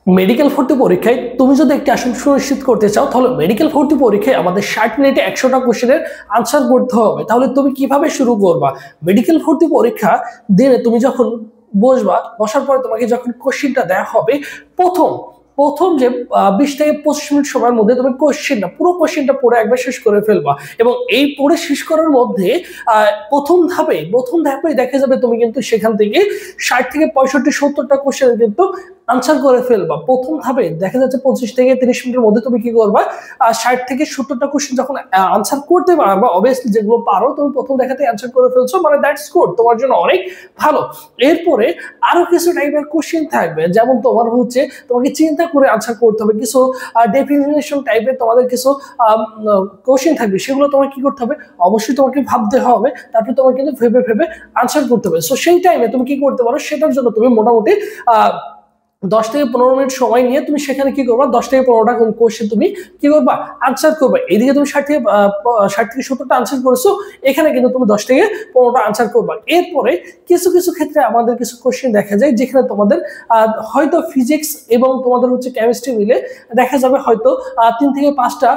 Medical ভর্তি পরীক্ষায় তুমি যদি একটি আসন সুনিশ্চিত করতে চাও, তাহলে মেডিকেল ভর্তি পরীক্ষায় আমাদের 60 মিনিটে 100টা কোশ্চেনের আনসার করতে হবে। তাহলে তুমি কিভাবে শুরু করবা? মেডিকেল ভর্তি পরীক্ষা দিনে তুমি যখন বসার পরে তোমাকে যখন কোশ্চেনটা দেওয়া হবে, প্রথম প্রথম যে 20 থেকে 25 মিনিট সময়ের মধ্যে তুমি পুরো কোশ্চেনটা পড়ে একবার শেষ করে ফেলবা। এবং এই পড়ে শেষ করার মধ্যে প্রথম ধাপে দেখা যাবে তুমি কিন্তু সেখান থেকে 60 থেকে 65 70টা কোশ্চেন কিন্তু আনসার করে ফেলবা। প্রথম ধাপে দেখা যাচ্ছে 25 থেকে 30 মিনিটের মধ্যে তুমি কি করবা, 60 থেকে 70টা কোশ্চেন যখন আনসার করতে পারবা, অবভিয়াসলি যেগুলো পারো তুমি প্রথম দেখাতে আনসার করে ফেলছো, মানে দ্যাটস গুড, তোমার জন্য অনেক ভালো। এরপরে আরো কিছু টাইপের কোশ্চেন থাকবে, যেমন তোমার হচ্ছে তোমাকে চিন্তা করে আনসার করতে হবে। কিছু ডেফিনেশন টাইপের তোমাদের কিছু কোশ্চেন থাকবে, সেগুলো তোমাকে কি করতে হবে, অবশ্যই তোমাকে ভাবতে হবে, তারপরে তোমাকে কিন্তু ভেবে ভেবে আনসার করতে হবে। সো সেই টাইমে তুমি কি করতে পারো, সেটার জন্য তুমি মোটামুটি 10 থেকে 15 মিনিট সময় নিয়ে তুমি সেখানে কি করবা, 10 থেকে 15টা কোশ্চেন তুমি কি করবা, আনসার করবা। এদিকে তুমি 60 থেকে 70টা আনসার করেছো, এখানে কিন্তু তুমি 10 থেকে 15টা আনসার করবা। এরপরে কিছু কিছু ক্ষেত্রে আমাদের কিছু কোশ্চেন দেখা যায় যেখানে তোমাদের হয়তো ফিজিক্স এবং তোমাদের হচ্ছে কেমিস্ট্রি মিলে দেখা যাবে হয়তো 3 থেকে 5টা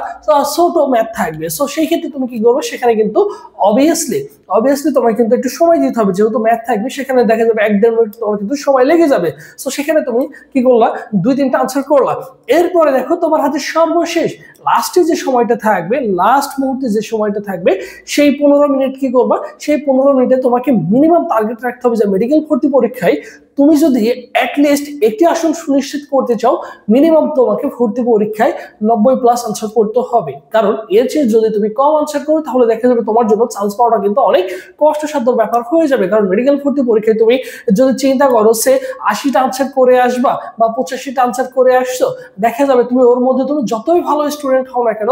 ছোট ম্যাথ থাকবে। সো সেই ক্ষেত্রে তুমি কি করবে, সেখানে কিন্তু অবভিয়াসলি তোমাকে কিন্তু একটু সময় দিতে হবে, যেহেতু ম্যাথ থাকবে সেখানে দেখা যাবে 1-1.5 মিনিট তোমার কিন্তু সময় লেগে যাবে। সো সেখানে তুমি কি করলা, 2-3টা আনসার করলা। এরপরে দেখো তোমার হাতে সর্বশেষ লাস্টে যে সময়টা থাকবে, লাস্ট মুহূর্তে যে সময়টা থাকবে, সেই 15 মিনিট কি করবা, সেই 15 মিনিটে তোমাকে মিনিমাম টার্গেট রাখতে হবে যে মেডিকেল ভর্তি পরীক্ষায় তুমি যদি অ্যাটলিস্ট একটি আসন সুনিশ্চিত করতে চাও, মিনিমাম তোমাকে ভর্তি পরীক্ষায় 90+ আনসার করতে হবে। কারণ এর চেয়ে যদি তুমি কম আনসার করো, তাহলে দেখা যাবে তোমার জন্য চান্স পাওয়াটা কিন্তু অনেক কষ্টসাধ্য ব্যাপার হয়ে যাবে। কারণ মেডিকেল ভর্তি পরীক্ষায় তুমি যদি চিন্তা করো সে 80টা আনসার করে আসবা বা 85টা আনসার করে আসছো, দেখা যাবে তুমি ওর মধ্যে তুমি যতই ভালো স্টুডেন্ট হও না কেন,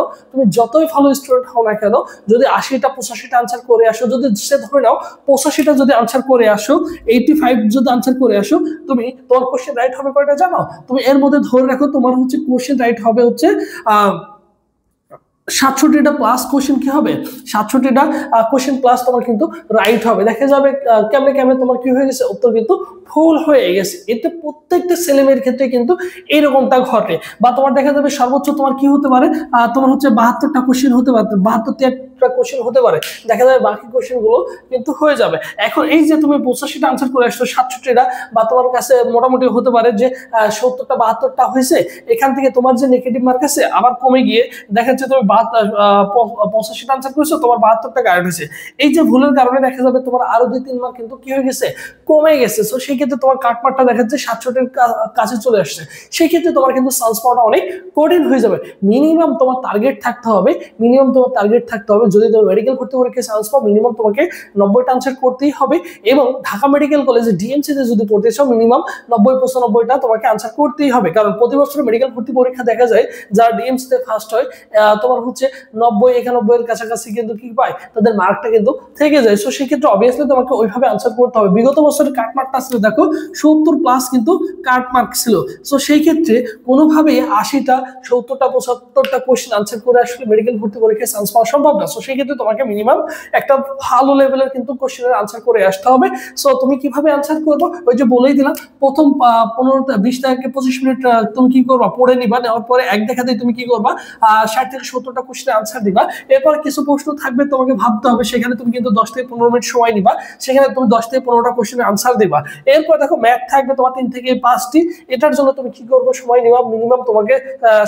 যদি 80টা 85টা আনসার করে আসো, যদি সে ধরে নাও 85টা যদি আনসার করে আসো, 85 যদি আনসার করে আসো, তুমি তোমার কোশ্চেন রাইট হবে কয়টা জানো? তুমি এর মধ্যে ধরে রাখো তোমার হচ্ছে কোশ্চেন রাইট হবে হচ্ছে 67টা প্লাস কোশ্চেন কি হবে, 67টা কোশ্চেন প্লাস তোমার কিন্তু রাইট হবে। দেখা যাবে কেমনে কেমনে তোমার কি হয়ে গেছে, উত্তর কিন্তু ভুল হয়ে গেছে। এতে প্রত্যেকটা ছেলেমেয়ের ক্ষেত্রে কিন্তু এরকমটা ঘটে। বা তোমার দেখা যাবে সর্বোচ্চ তোমার কি হতে পারে, তোমার হচ্ছে 72টা কোশ্চেন হতে পারে, 72-73টা কোশ্চেন হতে পারে, দেখা যাবে বাকি কোশ্চেন গুলো কিন্তু হয়ে যাবে। এখন এই যে তুমি 85টা আনসার করে আসছো, 67টা বা তোমার কাছে মোটামুটি হতে পারে যে 70টা 72টা হয়েছে, এখান থেকে তোমার যে নেগেটিভ মার্ক আছে আবার কমে গিয়ে দেখা যাচ্ছে তুমি 85টা আনসার করেছো, তোমার 72টা কারেক্ট হয়েছে। এই যে ভুলের কারণে দেখা যাবে তোমার আরো 2-3 মার্ক কিন্তু কি হয়ে গেছে, কমে গেছে। সো সেই ক্ষেত্রে তোমার কাটমার্কটা দেখা যাচ্ছে 67-এর কাছে চলে আসছে। সেই ক্ষেত্রে তোমার কিন্তু চান্স পাওয়াটা অনেক কঠিন হয়ে যাবে। মিনিমাম তোমার টার্গেট থাকতে হবে, যদি তুমি মেডিকেল ভর্তি পরীক্ষায় চান্স পাও, মিনিমাম তোমাকে 90টা আনসার করতেই হবে। এবং ঢাকা মেডিকেল কলেজে ডিএমসি তে যদি পড়তে চাও, মিনিমাম 90-95টা তোমাকে আনসার করতেই হবে। কারণ প্রতি বছর মেডিকেল ভর্তি পরীক্ষা দেখা যায় যারা ডিএমসি তে ফার্স্ট হয়, তোমার হচ্ছে 90-91 এর কাছাকাছি কিন্তু কি পায়, তাদের মার্কটা কিন্তু থেকে যায়। সো সেক্ষেত্রে অবভিয়াসলি তোমাকে ওইভাবে আনসার করতে হবে। বিগত বছরের কাটমার্কটা ছিল দেখো 70+ কিন্তু কাটমার্ক ছিল। সো সেই ক্ষেত্রে কোনোভাবেই 80টা 70টা 75টা কোশ্চেন আনসার করে আসলে মেডিকেল ভর্তি পরীক্ষায় চান্স পাওয়া সম্ভব না। সো সেই ক্ষেত্রে তোমাকে মিনিমাম একটা ভালো লেভেলের কিন্তু কোশ্চেনের আনসার করে আসতে হবে। সো তুমি কিভাবে আনসার করবো, ওই যে বলেই দিলাম, প্রথম 15-20 থেকে 25 মিনিট তুমি কি করবা, পড়ে নিবা। নেওয়ার পরে এক দেখাতেই তুমি কি করবা, 60 থেকে 70টা কোশ্চেনের আনসার দিবা। এরপর কিছু প্রশ্ন থাকবে তোমাকে ভাবতে হবে, সেখানে তুমি কিন্তু 10 থেকে 15 মিনিট সময় নিবা, সেখানে তুমি 10 থেকে 15টা কোশ্চেনের আনসার দিবা। এরপর দেখো ম্যাথ থাকবে তোমার 3 থেকে 5টি, এটার জন্য তুমি কি করবে, সময় নিবা মিনিমাম তোমাকে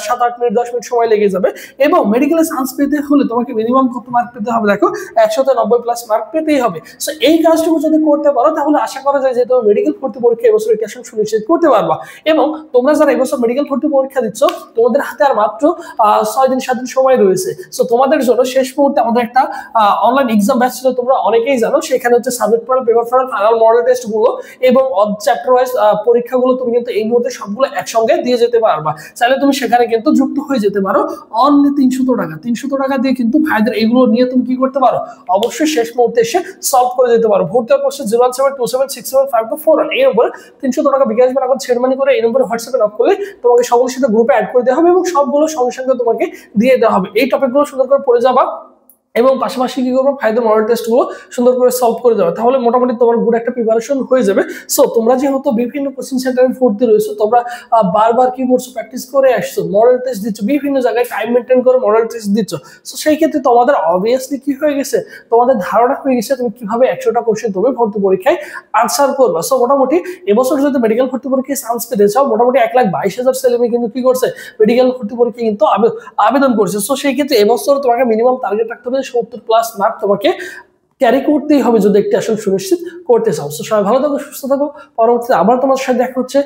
7-8 মিনিট 10 মিনিট সময় লেগে যাবে। এবং মেডিকেলে চান্স পেতে হলে তোমাকে মিনিমাম কত মার্ক পেতে হবে, দেখো 190+ মার্ক পেতেই হবে। সো এই কাজটুকু যদি করতে পারো, তাহলে আশা করা যায় যে তুমি মেডিকেল ভর্তি পরীক্ষা এবছর একটি সুনিশ্চিত করতে পারবা। এবং তোমরা যারা এবছর মেডিকেল ভর্তি পরীক্ষা দিচ্ছ, তোমাদের হাতে আর মাত্র 6-7 দিন সময় রয়েছে। সো তোমাদের জন্য শেষ মুহূর্তে আমাদের একটা অনলাইন এক্সাম ব্যাচ ছিল, তোমরা অনেকেই জানো। সেখানে হচ্ছে subject final, paper final, final model test গুলো এবং চ্যাপ্টার ওয়াইজ পরীক্ষাগুলো তুমি কিন্তু এই মুহূর্তে সবগুলো একসঙ্গে দিয়ে যেতে পারবা। চাইলে তুমি সেখানে কিন্তু যুক্ত হয়ে যেতে পারো। অনলি 300 টাকা দিয়ে কিন্তু ভাইদের এগুলো নিয়ে তুমি কি করতে পারো, অবশ্যই শেষ মুহূর্তে এসে সলভ করে যেতে পারো। ভর্তি হওয়ার প্রশ্ন 01727675241 এই নম্বরে 300 টাকা বিকাশ বা এখন সেন্ড মানি করে এই নম্বরে হোয়াটসঅ্যাপে নক করলে তোমাকে সকলের সাথে গ্রুপে অ্যাড করে দেওয়া হবে এবং সবগুলো সঙ্গে সঙ্গে তোমাকে দিয়ে দেওয়া হবে। এই টপিকগুলো সুন্দর করে পড়ে যাবা। এবং পাশাপাশি কি করবো ফাইদার মডেল টেস্ট গুলো সুন্দর করে সলভ করে দেওয়া, তাহলে মোটামুটি তোমার গুড একটা প্রিপারেশন হয়ে যাবে। সো তোমরা যেহেতু বিভিন্ন কোচিং সেন্টারে ভর্তি রয়েছো, তোমরা বারবার কি করছো, প্র্যাকটিস করে আসছো, মডেল টেস্ট দিচ্ছ, বিভিন্ন জায়গায় টাইম মেনটেন করে মডেল টেস্ট দিচ্ছ। সো সেই ক্ষেত্রে তোমাদের অবভিয়াসলি কি হয়ে গেছে, তোমাদের ধারণা হয়ে গেছে তুমি কিভাবে 100টা কোশ্চেন তুমি ভর্তি পরীক্ষায় আনসার করবা। সো মোটামুটি এবছর যদি মেডিকেল ভর্তি পরীক্ষায় চান্স পেতে চাও, মোটামুটি 1,22,000 ছেলেমেয়ে কিন্তু কি করছে, মেডিকেল ভর্তি পরীক্ষায় কিন্তু আবেদন করছে। সো সেই ক্ষেত্রে এবছর তোমাকে মিনিমাম টার্গেট রাখতে হবে 70+ মার্ক তোমাকে ক্যারি করতেই হবে যদি একটি আসলে সুনিশ্চিত করতে চাও। সো সবাই ভালো থাকো, সুস্থ থাকো, পরবর্তীতে আবার তোমার সাথে দেখা হচ্ছে।